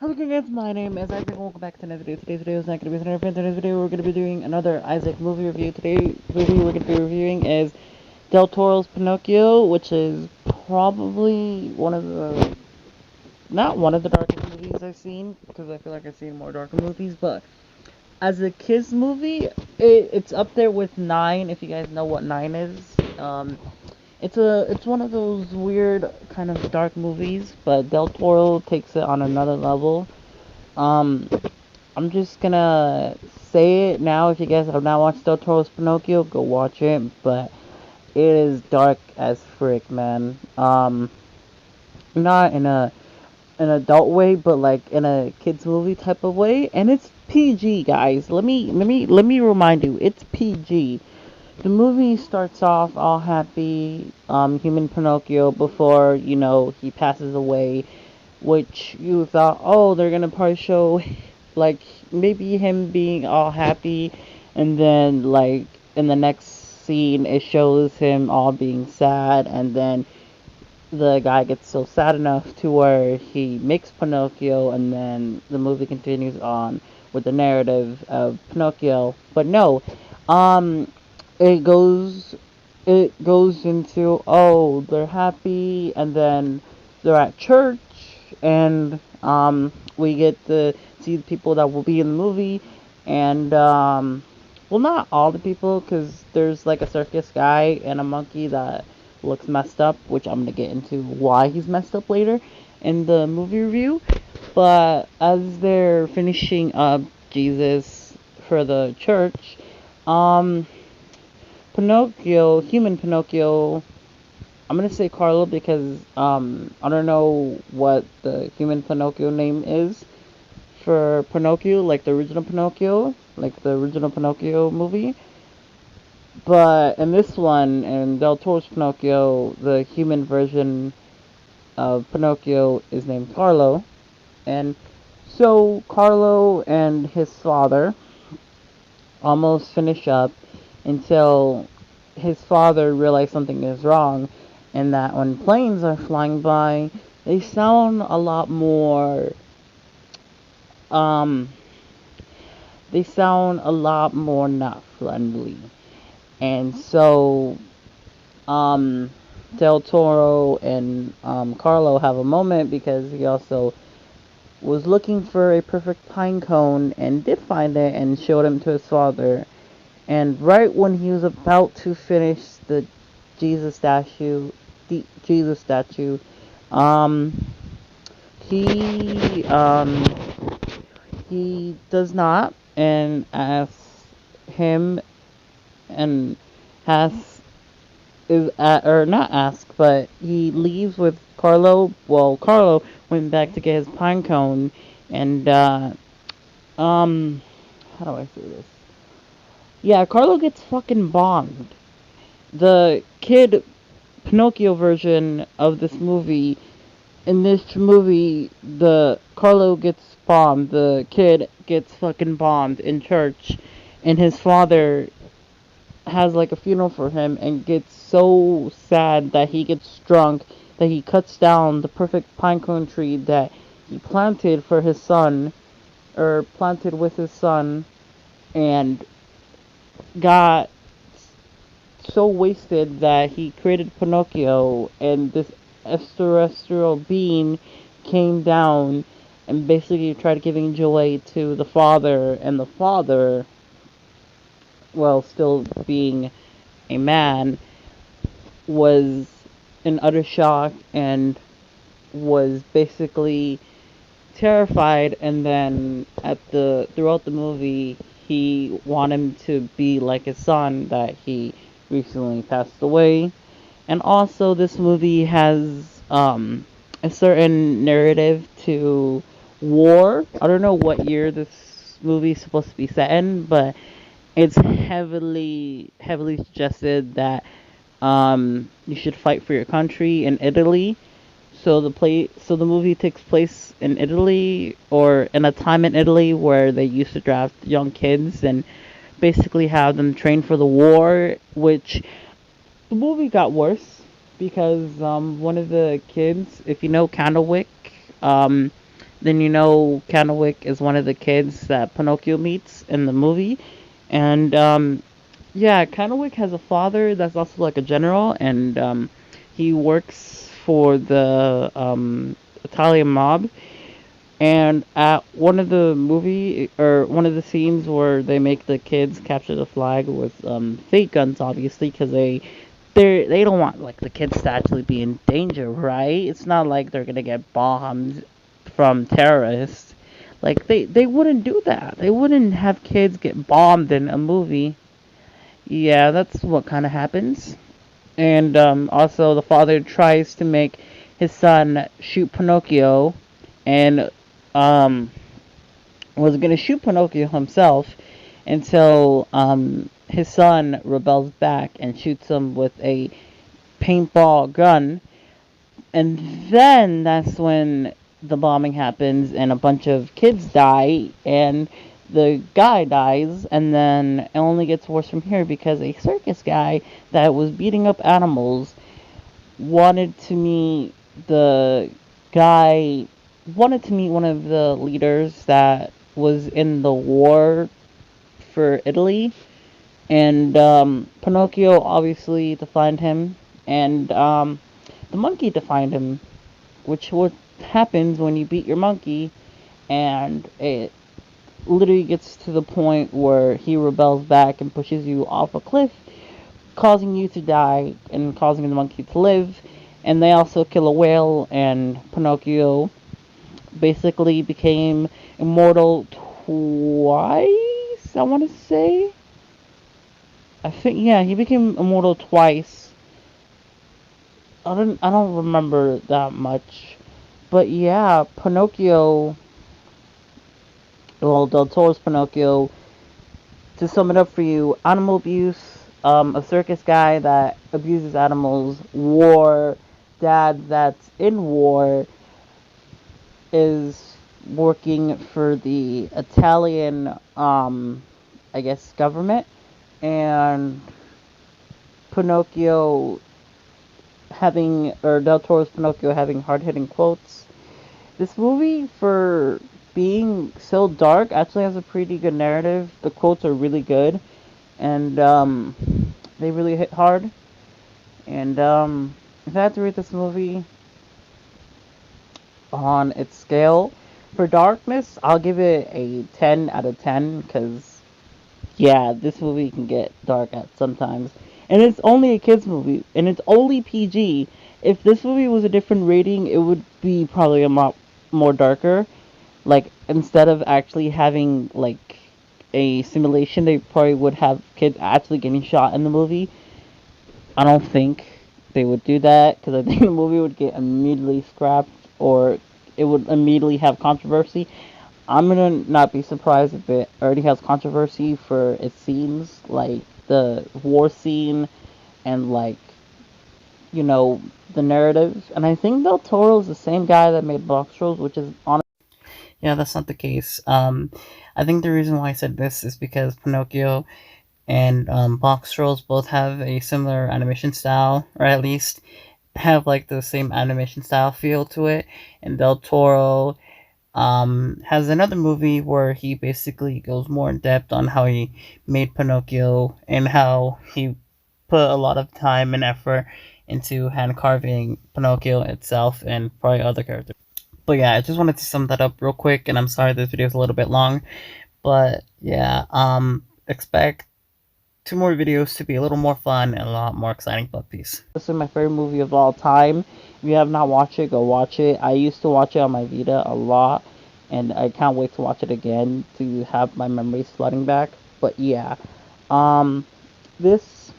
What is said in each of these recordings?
How's it going, guys? My name is Isaac, and welcome back to another video. Today's video is not going to be another friend. Today's video, we're going to be doing another Isaac movie review. Today's movie we're going to be reviewing is Del Toro's Pinocchio, which is probably not one of the darkest movies I've seen, because I feel like I've seen more darker movies, but as a kids movie, it's up there with Nine, if you guys know what Nine is. It's one of those weird kind of dark movies, but Del Toro takes it on another level. Um, I'm just gonna say it now. If you guys have not watched Del Toro's Pinocchio, go watch it. But it is dark as frick, man. Not in an adult way, but like in a kids movie type of way, and it's PG, guys. Let me remind you, it's PG. The movie starts off all happy, human Pinocchio before, he passes away, which you thought, oh, they're gonna probably show, like, maybe him being all happy, and then, like, in the next scene, it shows him all being sad, and then the guy gets so sad enough to where he makes Pinocchio, and then the movie continues on with the narrative of Pinocchio. But no, um, it goes it goes into, oh, they're happy, and then they're at church, and we get to see the people that will be in the movie, and well, not all the people, because there's like a circus guy and a monkey that looks messed up, which I'm gonna get into why he's messed up later in the movie review. But as they're finishing up Jesus for the church, um, Pinocchio, human Pinocchio, I'm gonna say Carlo because I don't know what the human Pinocchio name is for Pinocchio, like the original Pinocchio movie. But in this one, in Del Toro's Pinocchio, the human version of Pinocchio is named Carlo. And so Carlo and his father almost finish up until his father realized something is wrong, and that when planes are flying by, they sound a lot more, um, not friendly. And so, um, Del Toro and Carlo have a moment because he also was looking for a perfect pine cone and did find it and showed him to his father. And right when he was about to finish the Jesus statue, the Jesus statue, um, he he does not, and asks him, and has is at, or not ask, but he leaves with Carlo. Well, Carlo went back to get his pine cone, and um, how do I say this? Yeah, Carlo gets fucking bombed. The kid Pinocchio version of this movie, in this movie, the Carlo gets bombed. The kid gets fucking bombed in church, and his father has like a funeral for him and gets so sad that he gets drunk that he cuts down the perfect pinecone tree that he planted for his son, or planted with his son, and got so wasted that he created Pinocchio, and this extraterrestrial being came down and basically tried giving joy to the father, and the father, well, still being a man, was in utter shock and was basically terrified. And then throughout the movie, he wanted him to be like his son that he recently passed away. And also, this movie has a certain narrative to war. I don't know what year this movie is supposed to be set in, but it's heavily suggested that you should fight for your country in Italy. So the movie takes place in Italy, or in a time in Italy where they used to draft young kids and basically have them train for the war, which the movie got worse because one of the kids, if you know Candlewick, um, then you know Candlewick is one of the kids that Pinocchio meets in the movie. And yeah, Candlewick has a father that's also like a general, and he works for the Italian mob. And at one of the movie or one of the scenes where they make the kids capture the flag with fake guns, obviously, because they don't want like the kids to actually be in danger, right? It's not like they're gonna get bombed from terrorists. Like they wouldn't do that. They wouldn't have kids get bombed in a movie. Yeah, that's what kind of happens. And also, the father tries to make his son shoot Pinocchio, and um, was going to shoot Pinocchio himself until his son rebels back and shoots him with a paintball gun. And then that's when the bombing happens and a bunch of kids die and the guy dies, and then it only gets worse from here because a circus guy that was beating up animals wanted to meet the guy wanted to meet one of the leaders that was in the war for Italy, and Pinocchio obviously defined him, and the monkey defined him, which what happens when you beat your monkey, and it literally gets to the point where he rebels back and pushes you off a cliff, causing you to die and causing the monkey to live. And they also kill a whale, and Pinocchio basically became immortal twice, I want to say. I think, yeah, he became immortal twice. I don't remember that much. But yeah, Pinocchio, well, Del Toro's Pinocchio, to sum it up for you, animal abuse, a circus guy that abuses animals, war, dad that's in war, is working for the Italian, I guess, government, and Pinocchio or Del Toro's Pinocchio having hard hitting quotes. This movie, for being so dark, actually has a pretty good narrative. The quotes are really good, and they really hit hard. And if I had to rate this movie on its scale, for darkness, I'll give it a 10 out of 10 because, yeah, this movie can get dark at sometimes. And it's only a kids movie, and it's only PG. If this movie was a different rating, it would be probably a lot more darker. Like, instead of actually having, like, a simulation, they probably would have kids actually getting shot in the movie. I don't think they would do that because I think the movie would get immediately scrapped or it would immediately have controversy. I'm gonna not be surprised if it already has controversy for its scenes, like the war scene and like the narrative. And I think Del Toro is the same guy that made Box Trolls, which is honestly, yeah, that's not the case. I think the reason why I said this is because Pinocchio and Box Trolls both have a similar animation style, or at least have like the same animation style feel to it. And Del Toro has another movie where he basically goes more in depth on how he made Pinocchio and how he put a lot of time and effort into hand carving Pinocchio itself and probably other characters. But yeah, I just wanted to sum that up real quick, and I'm sorry this video is a little bit long, but yeah, expect two more videos to be a little more fun and a lot more exciting. But peace. This is my favorite movie of all time. If you have not watched it, go watch it. I used to watch it on my Vita a lot, and I can't wait to watch it again to have my memories flooding back. But yeah, this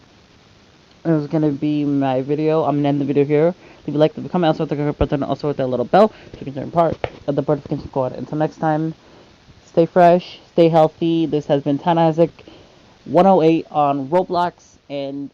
is gonna be my video. I'm gonna end the video here. Leave a like, leave a comment, also with the button, also with that little bell, so you can turn part of the notification squad. Until next time, stay fresh, stay healthy. This has been Tana Isaac 108 on Roblox, and